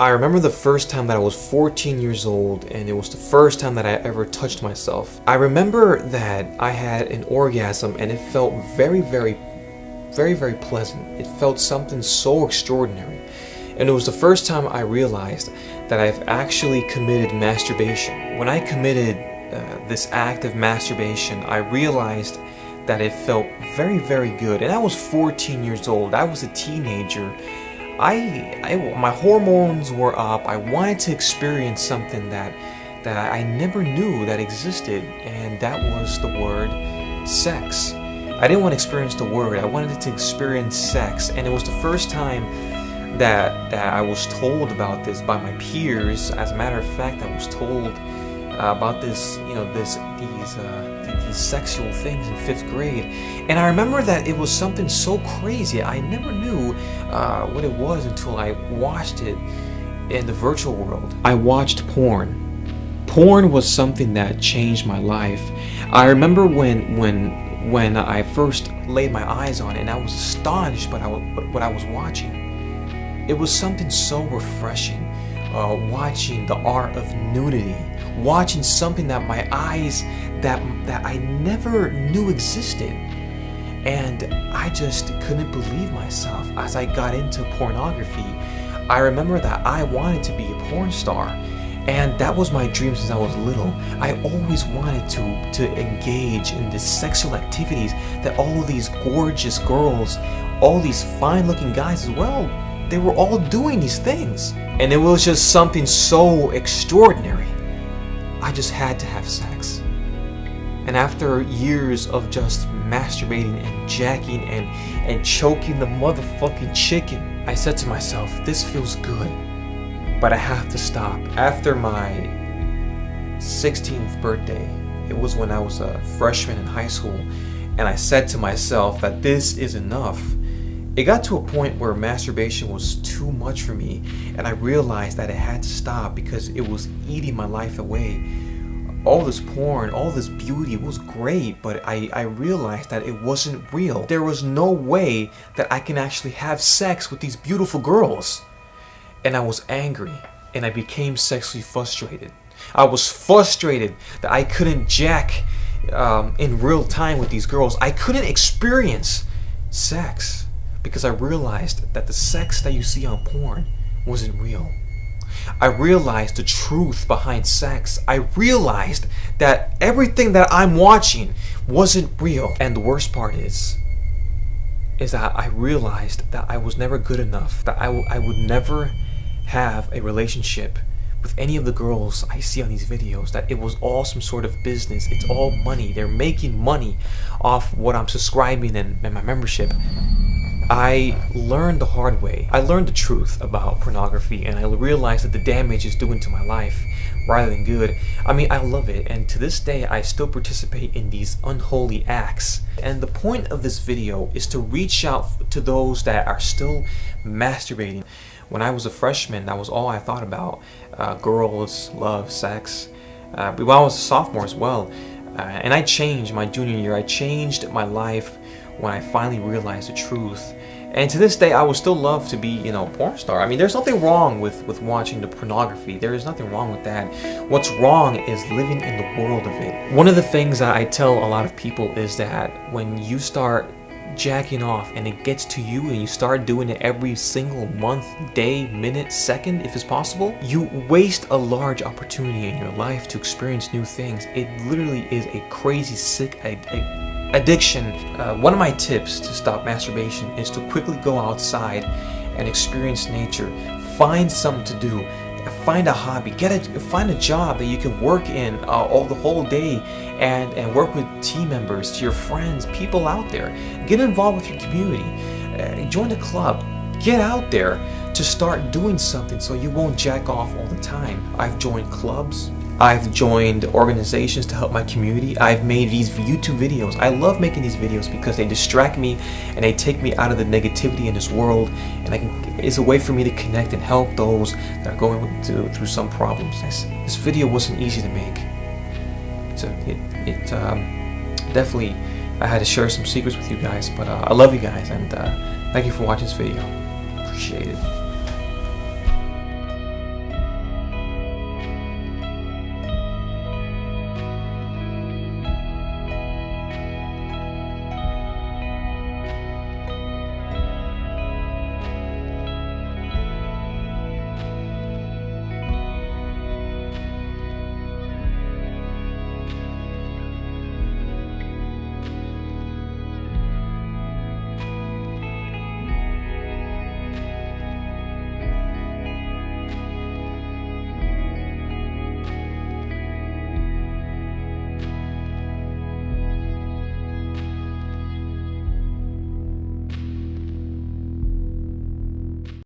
I remember the first time that I was 14 years old, and it was the first time that I ever touched myself. I remember that I had an orgasm and it felt very pleasant. It felt something so extraordinary. And it was the first time I realized that I've actually committed masturbation. When I committed this act of masturbation, I realized that it felt very good. And I was 14 years old. I was a teenager. My hormones were up. I wanted to experience something that I never knew that existed, and that was the word sex. I didn't want to experience the word. I wanted to experience sex, and it was the first time that I was told about this by my peers. As a matter of fact, I was told about this, these sexual things in 5th grade, and I remember that it was something so crazy. I never knew what it was until I watched it in the virtual world. I watched porn. Porn was something that changed my life. I remember when I first laid my eyes on it, and I was astonished by what I was watching. It was something so refreshing. Watching the art of nudity, watching something that my eyes that I never knew existed, and I just couldn't believe myself as I got into pornography. I remember that I wanted to be a porn star, and that was my dream since I was little. I always wanted to engage in these sexual activities that all these gorgeous girls, all these fine-looking guys as well, they were all doing these things. And it was just something so extraordinary. I just had to have sex. And after years of just masturbating and jacking and choking the motherfucking chicken, I said to myself, this feels good, but I have to stop. After my 16th birthday, it was when I was a freshman in high school, and I said to myself that this is enough. It got to a point where masturbation was too much for me, and I realized that it had to stop because it was eating my life away. All this porn, all this beauty was great, but I realized that it wasn't real. There was no way that I can actually have sex with these beautiful girls. And I was angry, and I became sexually frustrated. I was frustrated that I couldn't jack in real time with these girls. I couldn't experience sex, because I realized that the sex that you see on porn wasn't real. I realized the truth behind sex. I realized that everything that I'm watching wasn't real. And the worst part is that I realized that I was never good enough, that I would never have a relationship with any of the girls I see on these videos, that it was all some sort of business. It's all money. They're making money off what I'm subscribing and my membership. I learned the hard way. I learned the truth about pornography, and I realized that the damage is doing to my life rather than good. I mean, I love it, and to this day I still participate in these unholy acts. And the point of this video is to reach out to those that are still masturbating. When I was a freshman, that was all I thought about. Girls, love, sex. But when I was a sophomore as well, and I changed my junior year. I changed my life when I finally realized the truth. And to this day, I would still love to be, a porn star. I mean, there's nothing wrong with watching the pornography. There is nothing wrong with that. What's wrong is living in the world of it. One of the things that I tell a lot of people is that when you start jacking off and it gets to you and you start doing it every single month, day, minute, second, if it's possible, you waste a large opportunity in your life to experience new things. It literally is a crazy, sick addiction. One of my tips to stop masturbation is to quickly go outside and experience nature. Find something to do. Find a hobby. Find a job that you can work in the whole day and work with team members, your friends, people out there. Get involved with your community. Join a club. Get out there to start doing something so you won't jack off all the time. I've joined clubs. I've joined organizations to help my community. I've made these YouTube videos. I love making these videos because they distract me and they take me out of the negativity in this world, and it's a way for me to connect and help those that are going through some problems. This video wasn't easy to make. Definitely, I had to share some secrets with you guys, but I love you guys, and thank you for watching this video. Appreciate it.